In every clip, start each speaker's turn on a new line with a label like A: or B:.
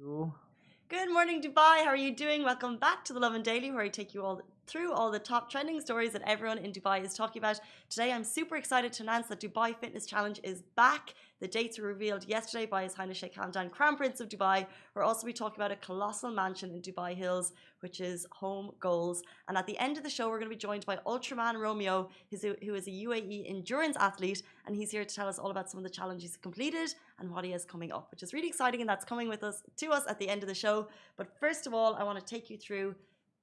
A: You.
B: Good morning, Dubai. How are you doing? Welcome back to the Lovin Daily, where I take you all through all the top trending stories that everyone in Dubai is talking about. Today, I'm super excited to announce that Dubai Fitness Challenge is back. The dates were revealed yesterday by His Highness Sheikh Hamdan, Crown Prince of Dubai. We'll also be talking about a colossal mansion in Dubai Hills, which is home goals. And at the end of the show, we're going to be joined by Ultraman Romeo, who is a UAE endurance athlete, and he's here to tell us all about some of the challenges he completed and what he has coming up, which is really exciting, and that's coming with us at the end of the show. But first of all, I want to take you through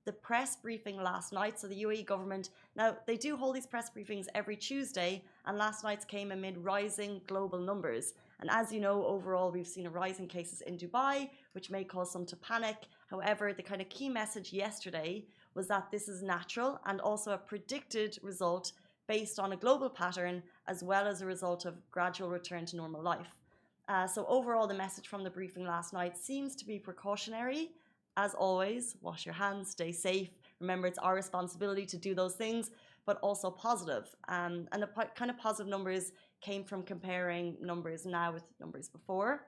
B: the press briefing last night. So the UAE government, now they do hold these press briefings every Tuesday, and last night's came amid rising global numbers. And as you know, overall, we've seen a rise in cases in Dubai, which may cause some to panic. However, the kind of key message yesterday was that this is natural and also a predicted result based on a global pattern, as well as a result of gradual return to normal life. So overall, the message from the briefing last night seems to be precautionary. As always, wash your hands, stay safe. Remember, it's our responsibility to do those things, but also positive. And the kind of positive numbers came from comparing numbers now with numbers before.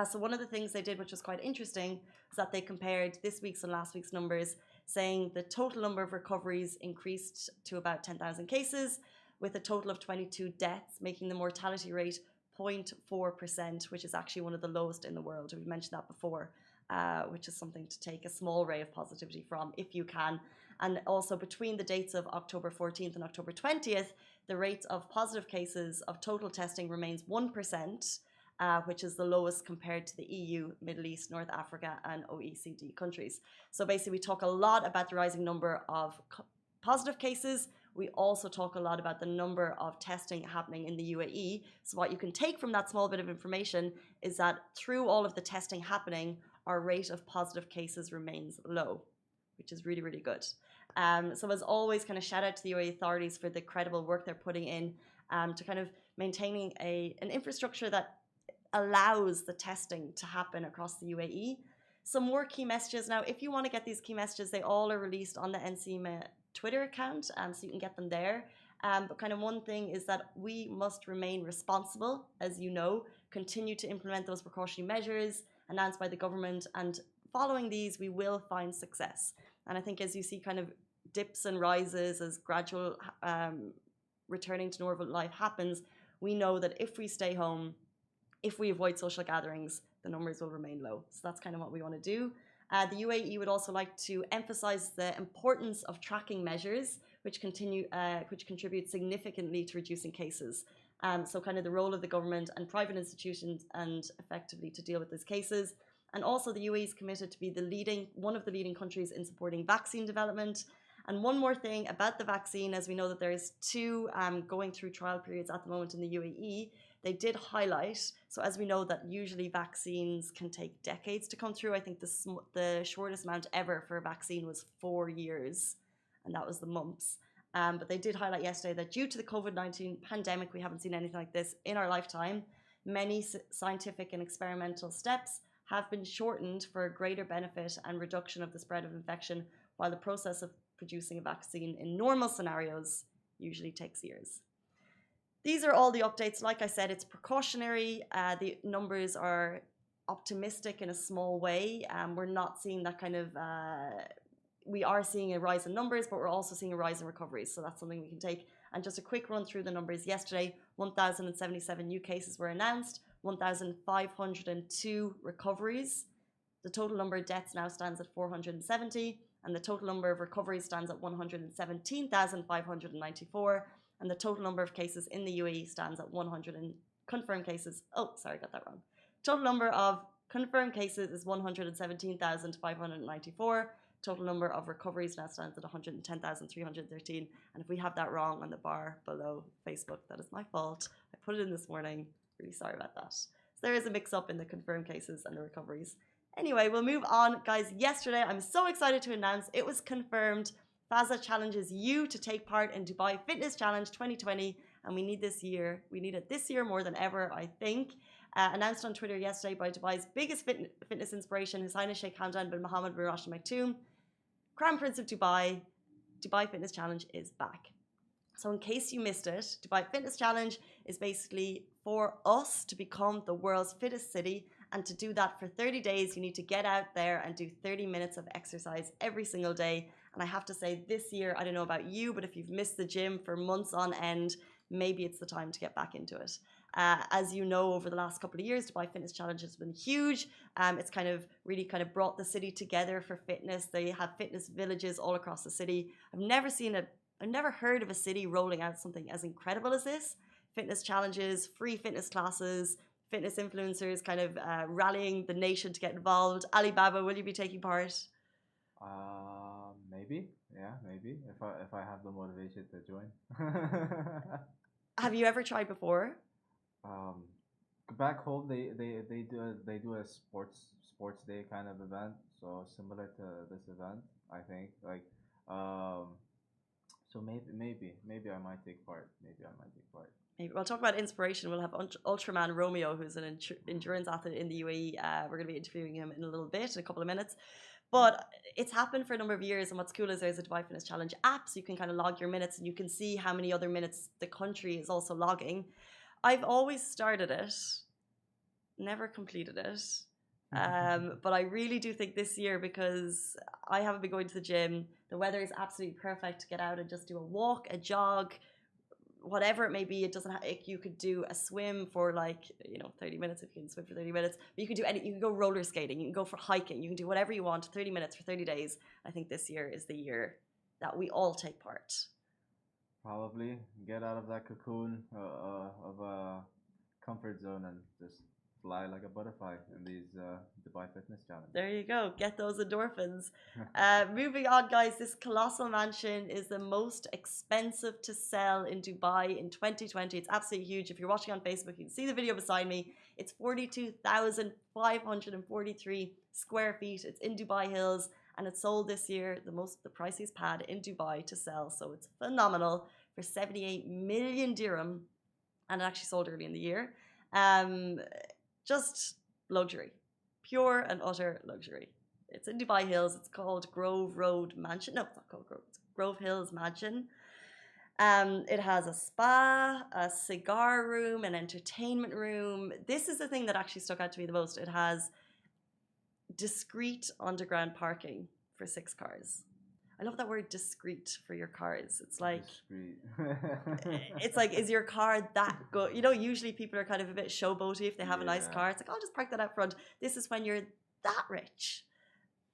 B: So one of the things they did, which was quite interesting, is that they compared this week's and last week's numbers, saying the total number of recoveries increased to about 10,000 cases, with a total of 22 deaths, making the mortality rate 0.4%, which is actually one of the lowest in the world. We've mentioned that before, which is something to take a small ray of positivity from if you can. And also between the dates of October 14th and October 20th, the rate of positive cases of total testing remains 1%, which is the lowest compared to the EU, Middle East, North Africa, and OECD countries. So basically, we talk a lot about the rising number of positive cases. We also talk a lot about the number of testing happening in the UAE. So what you can take from that small bit of information is that through all of the testing happening, our rate of positive cases remains low, which is really, really good. So as always, kind of shout out to the UAE authorities for the credible work they're putting in to kind of maintaining an infrastructure that allows the testing to happen across the UAE. Some more key messages. Now, if you want to get these key messages, they all are released on the NCMA Twitter account, so you can get them there. But kind of one thing is that we must remain responsible, as you know, continue to implement those precautionary measures announced by the government, and following these, we will find success. And I think as you see kind of dips and rises as gradual returning to normal life happens, we know that if we stay home, if we avoid social gatherings, the numbers will remain low. So that's kind of what we want to do. The UAE would also like to emphasize the importance of tracking measures, which contribute significantly to reducing cases. So kind of the role of the government and private institutions and effectively to deal with these cases. And also the UAE is committed to be one of the leading countries in supporting vaccine development. And one more thing about the vaccine, as we know that there's two going through trial periods at the moment in the UAE, they did highlight, so as we know that usually vaccines can take decades to come through. I think the shortest amount ever for a vaccine was 4 years, and that was the mumps. But they did highlight yesterday that due to the COVID-19 pandemic, we haven't seen anything like this in our lifetime. Many scientific and experimental steps have been shortened for a greater benefit and reduction of the spread of infection, while the process of producing a vaccine in normal scenarios usually takes years. These are all the updates. Like I said, it's precautionary. The numbers are optimistic in a small way. We're not seeing that kind of, we are seeing a rise in numbers, but we're also seeing a rise in recoveries. So that's something we can take. And just a quick run through the numbers. Yesterday, 1,077 new cases were announced, 1,502 recoveries. The total number of deaths now stands at 470, and the total number of recoveries stands at 117,594. And the total number of cases in the UAE stands at 100 confirmed cases. Oh, sorry, got that wrong. Total number of confirmed cases is 117,594. Total number of recoveries now stands at 110,313. And if we have that wrong on the bar below Facebook, that is my fault. I put it in this morning. Really sorry about that. So there is a mix up in the confirmed cases and the recoveries. Anyway, we'll move on. Guys, yesterday, I'm so excited to announce it was confirmed. Fazza challenges you to take part in Dubai Fitness Challenge 2020, and we need this year. We need it this year more than ever, I think. Announced on Twitter yesterday by Dubai's biggest fitness inspiration, His Highness Sheikh Hamdan bin Mohammed bin Rashid Al Maktoum, Crown Prince of Dubai. Dubai Fitness Challenge is back. So in case you missed it, Dubai Fitness Challenge is basically for us to become the world's fittest city, And to do that for 30 days, you need to get out there and do 30 minutes of exercise every single day. And I have to say, this year, I don't know about you, but if you've missed the gym for months on end, maybe it's the time to get back into it. As you know, over the last couple of years, Dubai Fitness Challenge has been huge. It's kind of really kind of brought the city together for fitness. They have fitness villages all across the city. I've never heard of a city rolling out something as incredible as this. Fitness challenges, free fitness classes, fitness influencers kind of rallying the nation to get involved. Alibaba, will you be taking part?
A: Maybe. Yeah, maybe. If I have the motivation to join.
B: Have you ever tried before?
A: Um, Back home they do a sports day kind of event, so similar to this event, I think. Um, so maybe I might take part. Maybe I might take part.
B: Maybe we'll talk about inspiration. We'll have Ultraman Romeo, who's an endurance athlete in the UAE. We're going to be interviewing him in a little bit, in a couple of minutes. But it's happened for a number of years, and what's cool is there's a Dubai Fitness Challenge app, so you can kind of log your minutes, and you can see how many other minutes the country is also logging. I've always started it, never completed it. But I really do think this year, because I haven't been going to the gym, the weather is absolutely perfect to get out and just do a walk, a jog, whatever it may be. It doesn't have, you could do a swim for 30 minutes if you can swim for 30 minutes, but you could do you can go roller skating, you can go for hiking, you can do whatever you want, 30 minutes for 30 days. I think this year is the year that we all take part.
A: Probably get out of that cocoon of a comfort zone and just fly like a butterfly in these Dubai Fitness Challenge.
B: There you go. Get those endorphins. Moving on, guys. This colossal mansion is the most expensive to sell in Dubai in 2020. It's absolutely huge. If you're watching on Facebook, you can see the video beside me. It's 42,543 square feet. It's in Dubai Hills, and it sold this year, the priciest pad in Dubai to sell. So it's phenomenal, for 78 million dirham, and it actually sold early in the year. Just luxury, pure and utter luxury. It's in Dubai Hills. It's called Grove Road Mansion. No, it's not called Grove. It's Grove Hills Mansion. It has a spa, a cigar room, an entertainment room. This is the thing that actually stuck out to me the most. It has discreet underground parking for 6 cars. I love that word, discreet, for your cars. It's like, it's like, is your car that good? You know, usually people are kind of a bit showboaty if they have a nice car. It's like, I'll just park that out front. This is when you're that rich,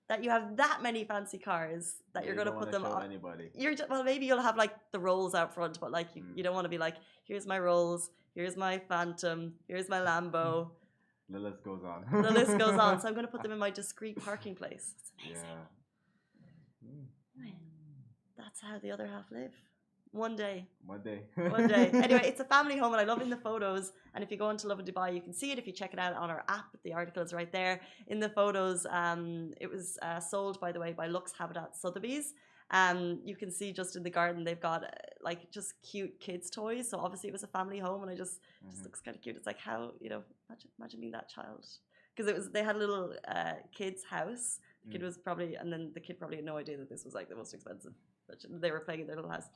B: that you have that many fancy cars, that you're going to put them on.
A: Anybody.
B: Well, maybe you'll have like the Rolls out front, but like you don't want to be like, here's my Rolls, here's my Phantom, here's my Lambo.
A: The list goes on.
B: The list goes on. So I'm going to put them in my discreet parking place. It's amazing.
A: Yeah.
B: That's how the other half live. One day.
A: One day.
B: One day. Anyway, it's a family home, and I love in the photos. And if you go into Lovin Dubai, you can see it. If you check it out on our app, the article is right there. In the photos, it was sold, by the way, by Lux Habitat Sotheby's. You can see just in the garden, they've got like just cute kids' toys. So obviously it was a family home, and I just looks kind of cute. It's like, how, imagine being that child. Because they had a little kid's house. The kid was probably, and then the kid probably had no idea that this was like the most expensive. They were playing in their little house.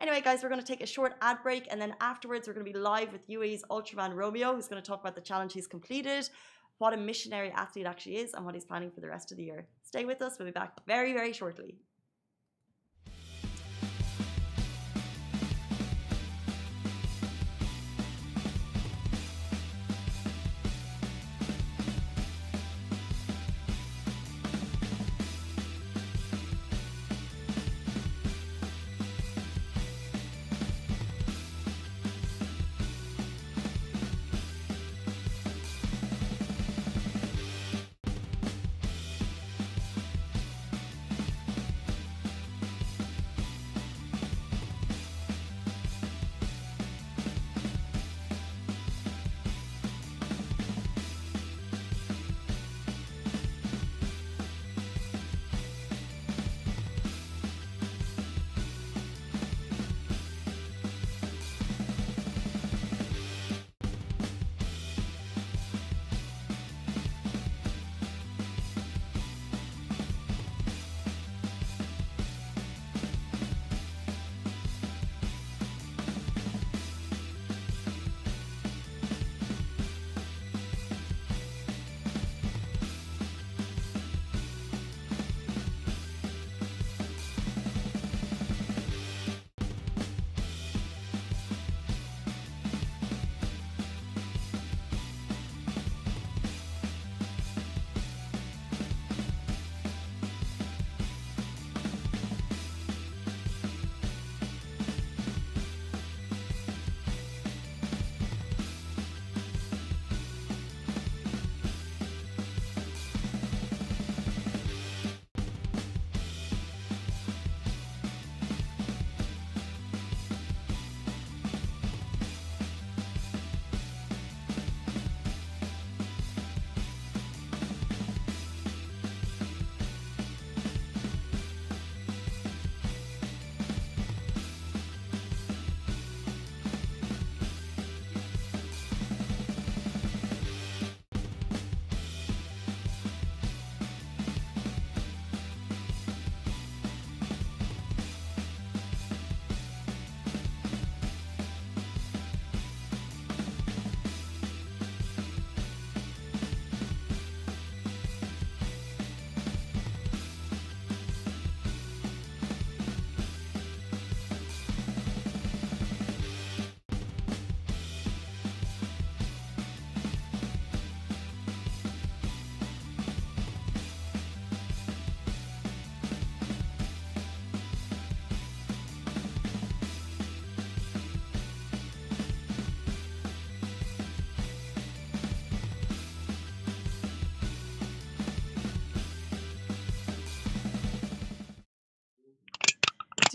B: Anyway, guys, we're going to take a short ad break, and then afterwards we're going to be live with UAE's Ultraman Romeo, who's going to talk about the challenge he's completed, what a missionary athlete actually is, and what he's planning for the rest of the year. Stay with us. We'll be back very, very shortly.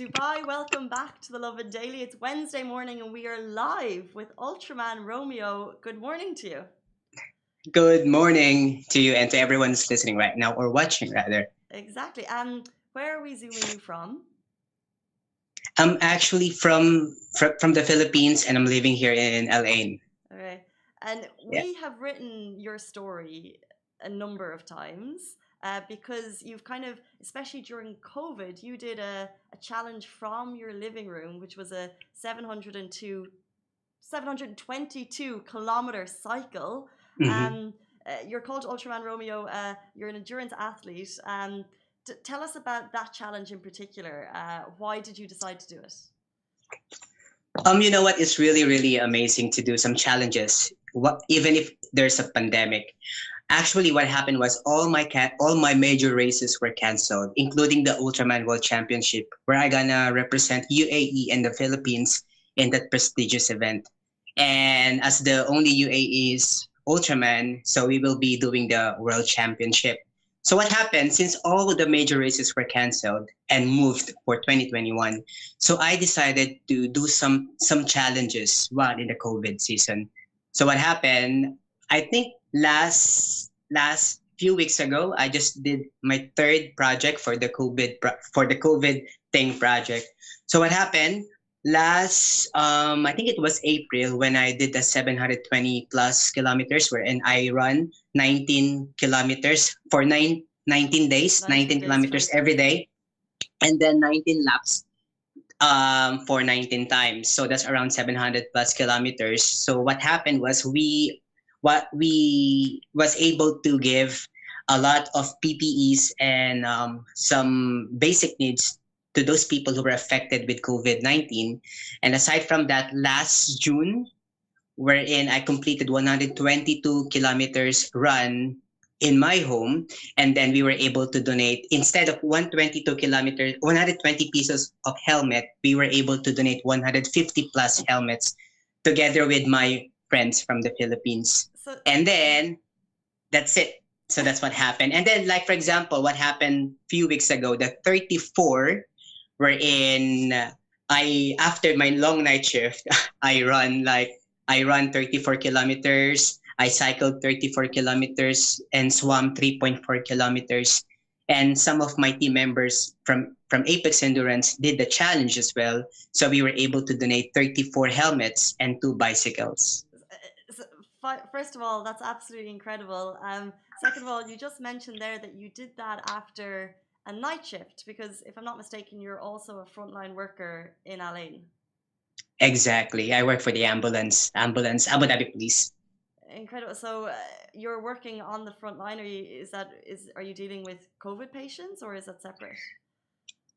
B: Dubai. Welcome back to the Lovin Daily. It's Wednesday morning and we are live with Ultraman Romeo. Good morning to you.
C: Good morning to you and to everyone who's listening right now or watching rather.
B: Exactly. Where are we zooming you from?
C: I'm actually from the Philippines and I'm living here in LA.
B: Okay. And
C: Yeah.
B: we have written your story a number of times because you've kind of, especially during COVID, you did a challenge from your living room, which was a 722-kilometer cycle.
C: hmm
B: You're called Ultraman Romeo. You're an endurance athlete. Tell us about that challenge in particular. Why did you decide to do it?
C: You know what? It's really, really amazing to do some challenges. Even if there's a pandemic. Actually, what happened was all my major races were canceled, including the Ultraman World Championship, where I gonna represent UAE and the Philippines in that prestigious event. And as the only UAE's Ultraman, so we will be doing the World Championship. So what happened, since all of the major races were canceled and moved for 2021, so I decided to do some challenges while in the COVID season. So what happened, I think last few weeks ago, I just did my third project for the COVID thing project. So what happened last I think it was April when I did the 720 plus kilometers wherein I run 19 kilometers for 19 days,
B: 19
C: 19
B: days
C: kilometers
B: straight.
C: every day, and then 19 laps for 19 times. So that's around 700 plus kilometers. So what happened was we was able to give a lot of PPEs and some basic needs to those people who were affected with COVID-19. And aside from that, last June, wherein I completed 122 kilometers run in my home, and then we were able to donate, instead of 122 kilometers, 120 pieces of helmet, we were able to donate 150 plus helmets together with my friends from the Philippines.
B: So
C: And then that's it. So that's what happened. And then, like for example, what happened a few weeks ago, the 34, wherein I after my long night shift, I run 34 kilometers. I cycled 34 kilometers and swam 3.4 kilometers. And some of my team members from Apex Endurance did the challenge as well. So we were able to donate 34 helmets and 2 bicycles.
B: so, first of all, that's absolutely incredible. Second of all, you just mentioned there that you did that after a night shift because, if I'm not mistaken, you're also a frontline worker in Alain.
C: Exactly. I work for the ambulance, Abu Dhabi Police.
B: Incredible. So you're working on the front line. Are you dealing with COVID patients or is that separate?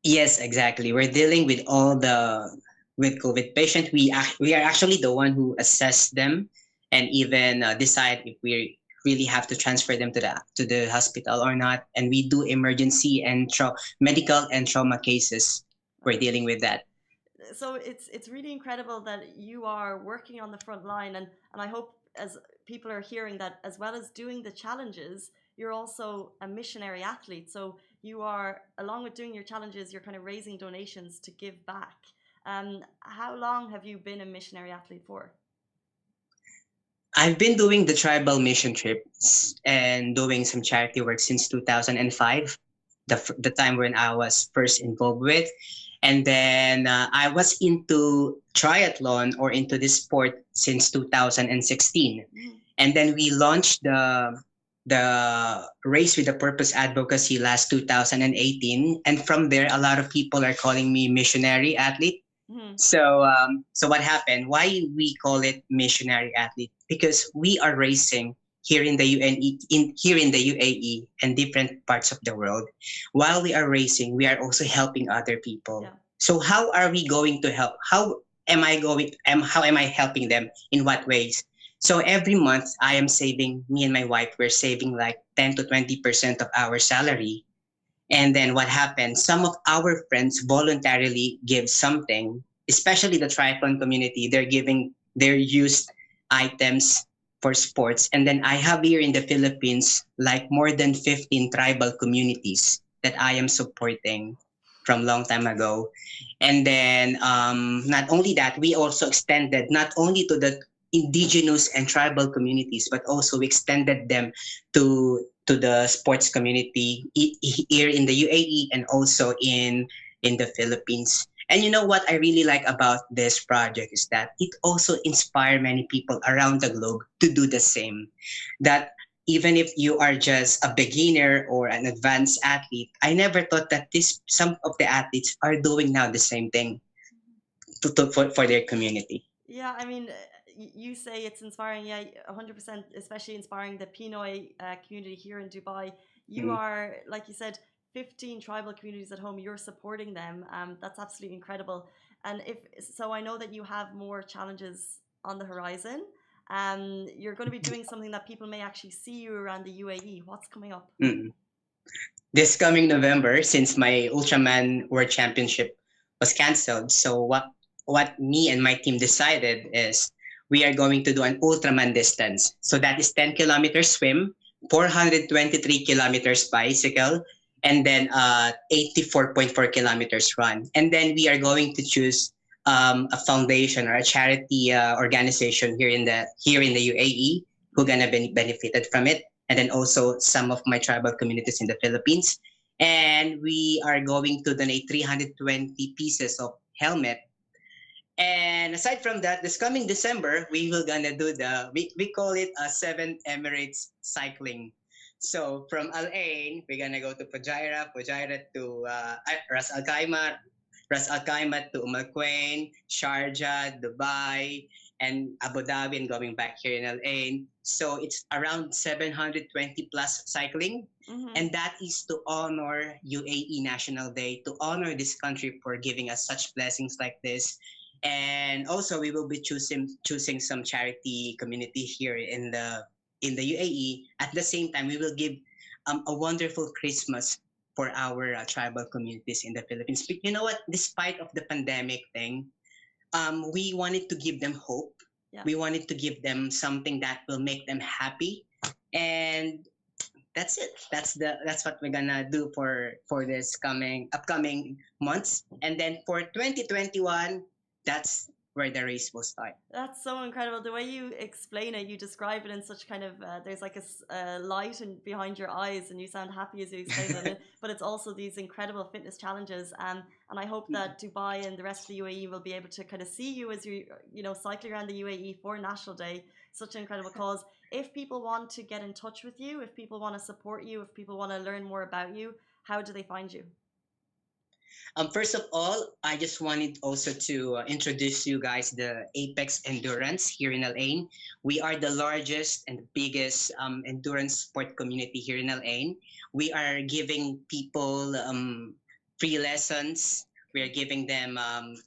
C: Yes, exactly. We're dealing with all the with COVID patient. We are actually the one who assess them and even decide if we really have to transfer them to the hospital or not. And we do emergency and medical and trauma cases. We're dealing with that.
B: So it's really incredible that you are working on the front line, and I hope as people are hearing that, as well as doing the challenges, you're also a missionary athlete. So you are, along with doing your challenges, you're kind of raising donations to give back. How long have you been a missionary athlete for?
C: I've been doing the tribal mission trips and doing some charity work since 2005, the time when I was first involved with. And then I was into triathlon or into this sport since 2016. And then we launched the Race with a Purpose advocacy last 2018. And from there, a lot of people are calling me missionary athlete. So what happened? Why we call it missionary athlete? Because we are racing here in the here in the UAE and different parts of the world. While we are racing, we are also helping other people.
B: Yeah.
C: So how are we going to help? How am I helping them? In what ways? So every month I am saving, me and my wife, we're saving like 10 to 20% of our salary. And then what happens? Some of our friends voluntarily give something, especially the triathlon community. They're giving their used items for sports. And then I have here in the Philippines like more than 15 tribal communities that I am supporting. from long time ago. And then not only that, we also extended not only to the indigenous and tribal communities, but also we extended them to the sports community here in the UAE and also in the Philippines. And you know what I really like about this project is that it also inspire many people around the globe to do the same. That even if you are just a beginner or an advanced athlete, I never thought that this some of the athletes are doing now the same thing for their community.
B: Yeah, I mean, you say it's inspiring. Yeah, 100%, especially inspiring the Pinoy community here in Dubai. You
C: Mhm.
B: are, like you said, 15 tribal communities at home. You're supporting them. That's absolutely incredible. And if so, I know that you have more challenges on the horizon. You're going to be doing something that people may actually see you around the UAE. What's coming up?
C: Mhm. This coming November, since my Ultraman World Championship was canceled, so what me and my team decided is we are going to do an Ultraman distance. So that is 10 kilometers swim, 423 kilometers bicycle, and then 84.4 kilometers run. And then we are going to choose a foundation or a charity organization here in the UAE who gonna be benefited from it, and then also some of my tribal communities in the Philippines. And we are going to donate 320 pieces of helmet. And aside from that, this coming December, we will gonna do we call it a seven Emirates cycling. So from Al Ain, we're gonna go to Fujairah to Ras Al Khaimah, Ras Al Khaimah to Al Quwain, Sharjah, Dubai, and Abu Dhabi, and going back here in Al Ain. So it's around 720 plus cycling.
B: Mm-hmm.
C: And that is to honor UAE National Day, to honor this country for giving us such blessings like this. And also we will be choosing some charity community here in the UAE. At the same time, we will give a wonderful Christmas for our tribal communities in the Philippines. But you know what? Despite of the pandemic thing, we wanted to give them hope.
B: Yeah.
C: We wanted to give them something that will make them happy, and that's it. That's what we're gonna do for this coming upcoming months, and then for 2021, that's where the race will start.
B: That's so incredible. The way you explain it, you describe it in such kind of there's like a light in, behind your eyes, and you sound happy as you explain it. But it's also these incredible fitness challenges, and I hope that Dubai and the rest of the UAE will be able to kind of see you as you cycling around the UAE for National Day. Such an incredible cause. If people want to get in touch with you, if people want to support you, if people want to learn more about you, how do they find you?
C: First of all, I just wanted also to introduce you guys the Apex Endurance here in Al Ain. We are the largest and biggest endurance sport community here in Al Ain. We are giving people free lessons. We are giving them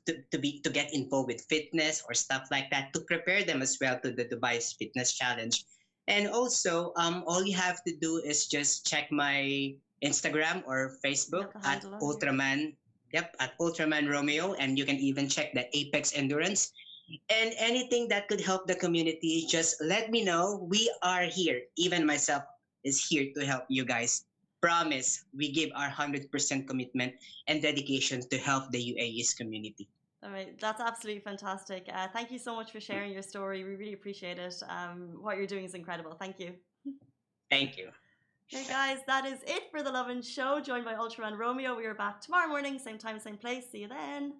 C: to get involved with fitness or stuff like that to prepare them as well to the Dubai's Fitness Challenge. And also, all you have to do is just check my Instagram or
B: You have
C: Facebook
B: the
C: at
B: handle on here.
C: Ultraman. Yep, at Ultraman Romeo, and you can even check the Apex Endurance. And anything that could help the community, just let me know. We are here. Even myself is here to help you guys. Promise, we give our 100% commitment and dedication to help the UAE's community.
B: All right, that's absolutely fantastic. Thank you so much for sharing your story. We really appreciate it. What you're doing is incredible. Thank you.
C: Thank you.
B: Okay, guys, that is it for the Lovin Show, joined by Ultraman Romeo. We are back tomorrow morning, same time, same place. See you then.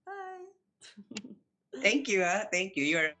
B: Bye.
C: Thank you. Thank you. You're